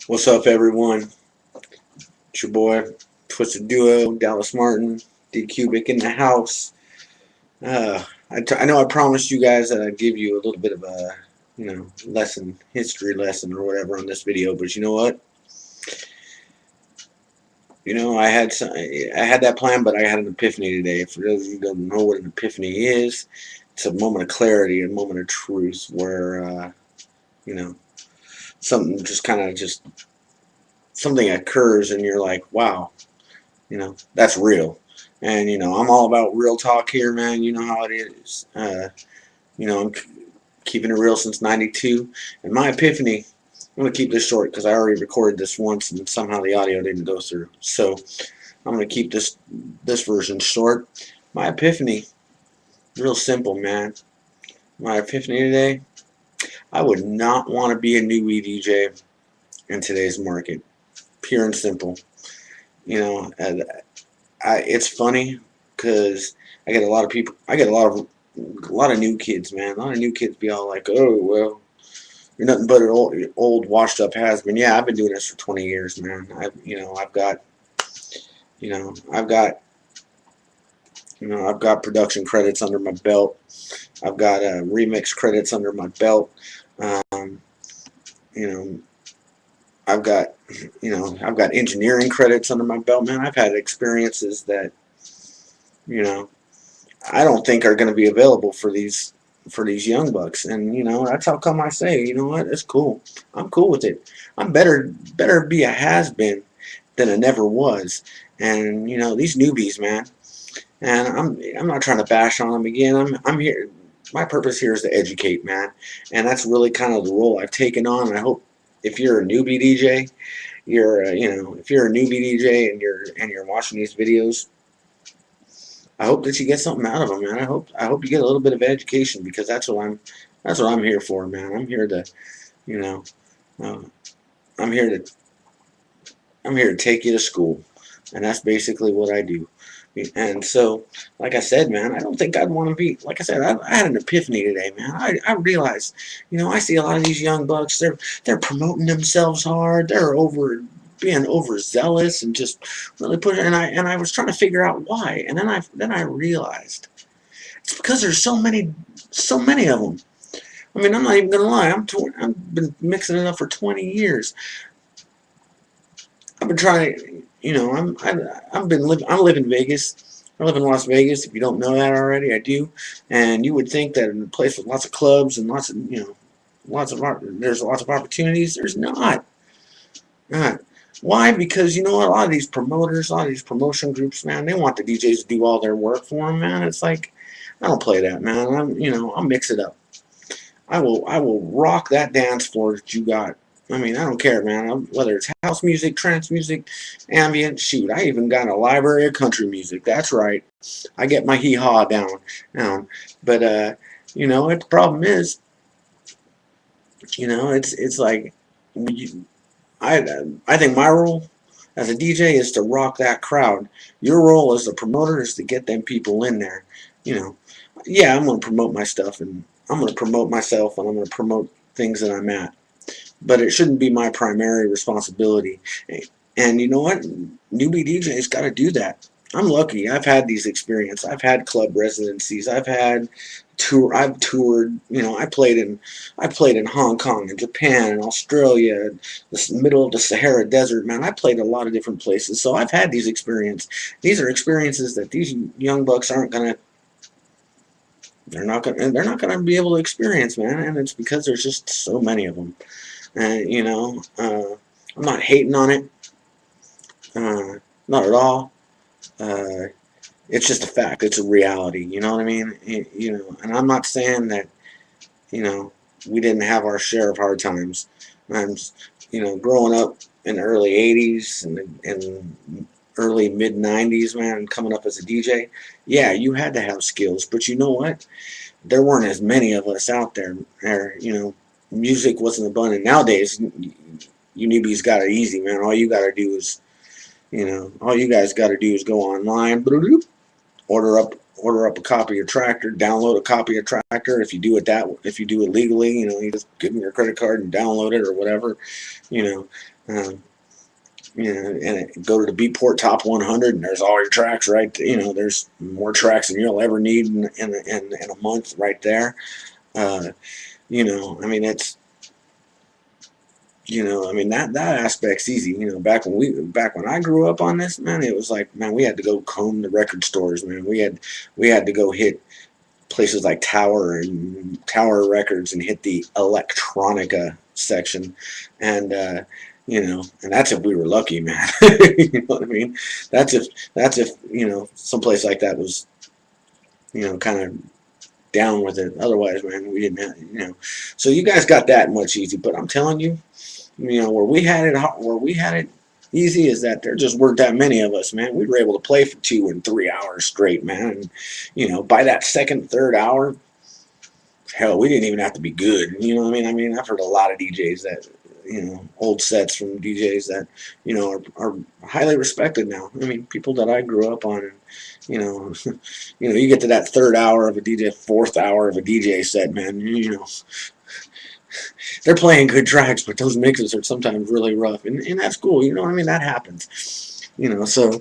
What's up, everyone? It's your boy, TwistedDUO, Dallas Martin, D Cubic in the house. I know I promised you guys that I'd give you a little bit of a, history lesson or whatever on this video, but you know what? I had that plan, but I had an epiphany today. For those of you who don't know what an epiphany is, it's a moment of clarity, a moment of truth, where you know, something just kind of just something occurs, and you're like, wow. That's real. And, I'm all about real talk here, man. You know how it is. I'm keeping it real since 92. And my epiphany, I'm going to keep this short because I already recorded this once and somehow the audio didn't go through. So I'm going to keep this version short. My epiphany, real simple, man. My epiphany today, I would not want to be a newbie DJ in today's market. Pure and simple. It's funny because I get a lot of people. I get a lot of new kids, man. A lot of new kids be all like, "Oh, well, you're nothing but an old washed up has been." Yeah, I've been doing this for 20 years, man. I've got production credits under my belt. I've got remix credits under my belt. You know, I've got engineering credits under my belt, man. I've had experiences that, I don't think are going to be available for these young bucks. And that's how come I say, you know what, it's cool. I'm cool with it. I'm better be a has-been than a never was. And these newbies, man. And I'm not trying to bash on them again. I'm here. My purpose here is to educate, man. And that's really kind of the role I've taken on. And I hope if you're a newbie DJ, if you're a newbie DJ and you're watching these videos, I hope that you get something out of them, man. I hope you get a little bit of education, because that's what I'm here for, man. I'm here to, you know, uh, I'm here to take you to school, and that's basically what I do. And so, like I said, man, I don't think I'd want to be, like I said, I had an epiphany today, man. I realized, I see a lot of these young bucks, they're promoting themselves hard, they're being overzealous and just really pushing, and I was trying to figure out why, and then I realized it's because there's so many of them. I mean, I'm not even gonna lie, I've been mixing it up for 20 years. I've been trying, I live in Vegas. I live in Las Vegas. If you don't know that already, I do. And you would think that in a place with lots of clubs and there's lots of opportunities. There's not. Not. Why? Because a lot of these promoters, a lot of these promotion groups, man, they want the DJs to do all their work for them, man. It's like, I don't play that, man. I'll mix it up. I will rock that dance floor that you got. I mean, I don't care, man. Whether it's house music, trance music, ambient, shoot. I even got a library of country music. That's right. I get my hee-haw down. But, what the problem is, it's like, I think my role as a DJ is to rock that crowd. Your role as the promoter is to get them people in there. Yeah, I'm going to promote my stuff, and I'm going to promote myself, and I'm going to promote things that I'm at. But it shouldn't be my primary responsibility. And you know what? Newbie DJs got to do that. I'm lucky. I've had these experiences. I've had club residencies. I've toured. I played in Hong Kong and Japan and Australia, the middle of the Sahara Desert. Man, I played a lot of different places. So I've had these experiences. These are experiences that these young bucks aren't gonna. They're not gonna be able to experience, man. And it's because there's just so many of them. And I'm not hating on it. Not at all. It's just a fact. It's a reality. You know what I mean? And I'm not saying that, we didn't have our share of hard times. Growing up in the early 80s and early mid 90s, man, coming up as a DJ, yeah, you had to have skills. But you know what? There weren't as many of us out there. Music wasn't abundant. Nowadays, you newbies got it easy, man. All you got to do is, all you guys got to do is go online, order up a copy of Tractor, download a copy of Tractor. If you do it legally, you know, you just give them your credit card and download it or whatever, you know. And go to the Beatport Top 100, and there's all your tracks right. You know, there's more tracks than you'll ever need in a month right there. You know, I mean, it's, you know, I mean, that aspect's easy. You know, back when I grew up on this, man, it was like, man, we had to go comb the record stores, man. We had to go hit places like Tower Records and hit the electronica section, and you know, and that's if we were lucky, man. You know what I mean? That's if you know, someplace like that was, you know, kind of down with it. Otherwise, man, we didn't have, you know. So you guys got that much easy, but I'm telling you, you know, where we had it easy is that there just weren't that many of us, man. We were able to play for 2 and 3 hours straight, man. And, you know, by that second, third hour, hell, we didn't even have to be good. You know what I mean? I mean, I've heard a lot of DJs that, you know, old sets from DJs that, you know, are highly respected now. I mean, people that I grew up on, and, you know, you get to that third hour of a DJ, fourth hour of a DJ set, man, you know, they're playing good tracks, but those mixes are sometimes really rough, and that's cool. You know what I mean? That happens. You know. So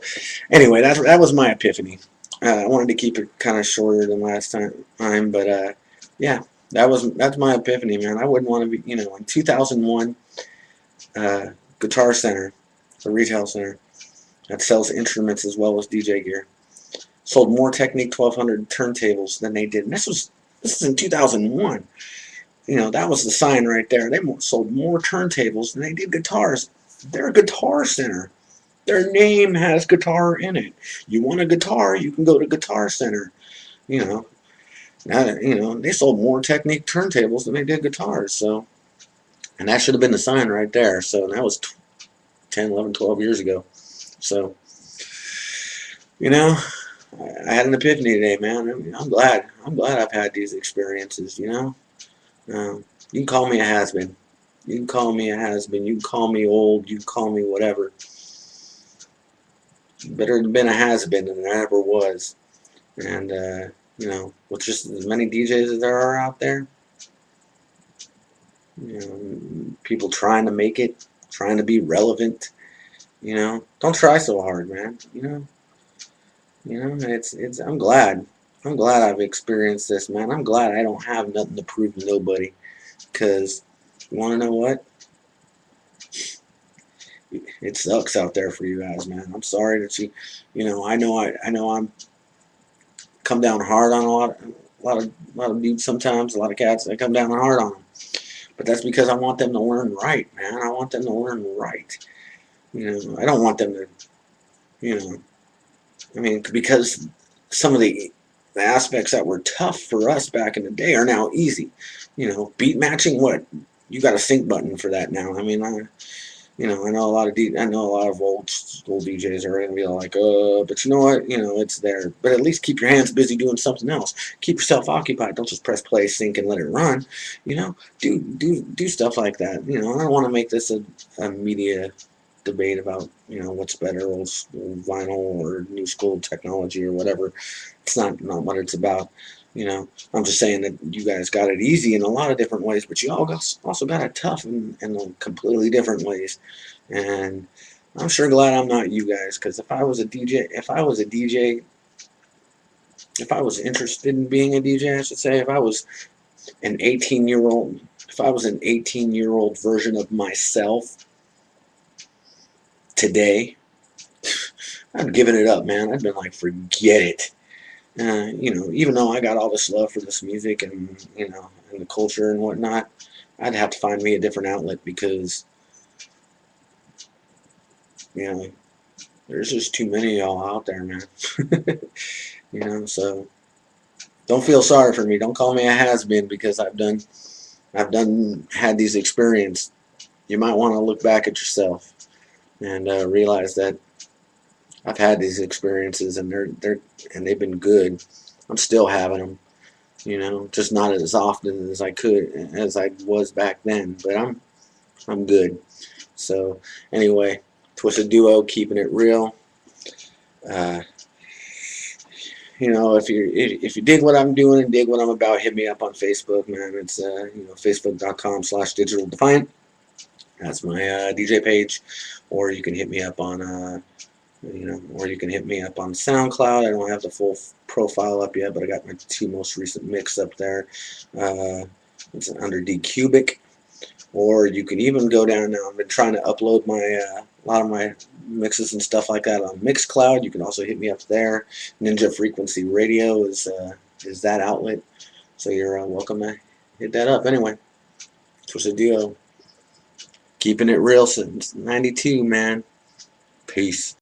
anyway, that was my epiphany. I wanted to keep it kind of shorter than last time, but yeah, that's my epiphany, man. I wouldn't want to be, you know, in 2001, Guitar Center, a retail center that sells instruments as well as DJ gear, sold more Technique 1200 turntables than they did. And this is in 2001. You know, that was the sign right there. They sold more turntables than they did guitars. They're a Guitar Center. Their name has guitar in it. You want a guitar, you can go to Guitar Center. You know, now, you know, they sold more Technique turntables than they did guitars. So, and that should have been the sign right there. So that was 10, 11, 12 years ago. So, you know, I had an epiphany today, man. I mean, I'm glad I've had these experiences, you know. You can call me a has-been. You can call me a has-been. You can call me old. You can call me whatever. Better have been a has-been than I ever was. And, you know, with just as many DJs as there are out there, you know, people trying to make it, trying to be relevant, you know, don't try so hard, man. You know, it's. I'm glad I've experienced this, man. I'm glad I don't have nothing to prove to nobody. Because, you want to know what? It sucks out there for you guys, man. I'm sorry that you know, I know I'm come down hard on a lot of dudes sometimes, a lot of cats. I come down hard on them. But that's because I want them to learn right, man. I want them to learn right. You know, I don't want them to, you know, I mean, because some of the aspects that were tough for us back in the day are now easy. You know, beat matching, what? You got a sync button for that now. I mean, you know, I know a lot of old school DJs are gonna be like, but you know what? You know, it's there. But at least keep your hands busy doing something else. Keep yourself occupied. Don't just press play, sync, and let it run. You know, do stuff like that. You know, I don't want to make this a media debate about, you know, what's better, old school vinyl or new school technology or whatever. It's not what it's about. You know, I'm just saying that you guys got it easy in a lot of different ways, but you all also got it tough in completely different ways. And I'm sure glad I'm not you guys, because if I was interested in being a DJ, I should say, if I was an 18-year-old version of myself today, I'd given it up, man. I'd been like, forget it. You know, even though I got all this love for this music and, you know, and the culture and whatnot, I'd have to find me a different outlet, because, you know, there's just too many of y'all out there, man. You know, so don't feel sorry for me. Don't call me a has-been because I've had these experiences. You might want to look back at yourself and realize that I've had these experiences, and they've been good. I'm still having them, you know, just not as often as I was back then. But I'm good. So anyway, TwistedDUO, keeping it real. You know, if you dig what I'm doing and dig what I'm about, hit me up on Facebook, man. It's facebook.com/digitaldefiant. That's my DJ page, or you can hit me up on or you can hit me up on SoundCloud. I don't have the full profile up yet, but I got my 2 most recent mix up there. It's under D Cubic. Or you can even go down now. I've been trying to upload my a lot of my mixes and stuff like that on Mixcloud. You can also hit me up there. Ninja Frequency Radio is that outlet, so you're welcome to hit that up. Anyway, TwistedDUO, keeping it real since '92, man. Peace.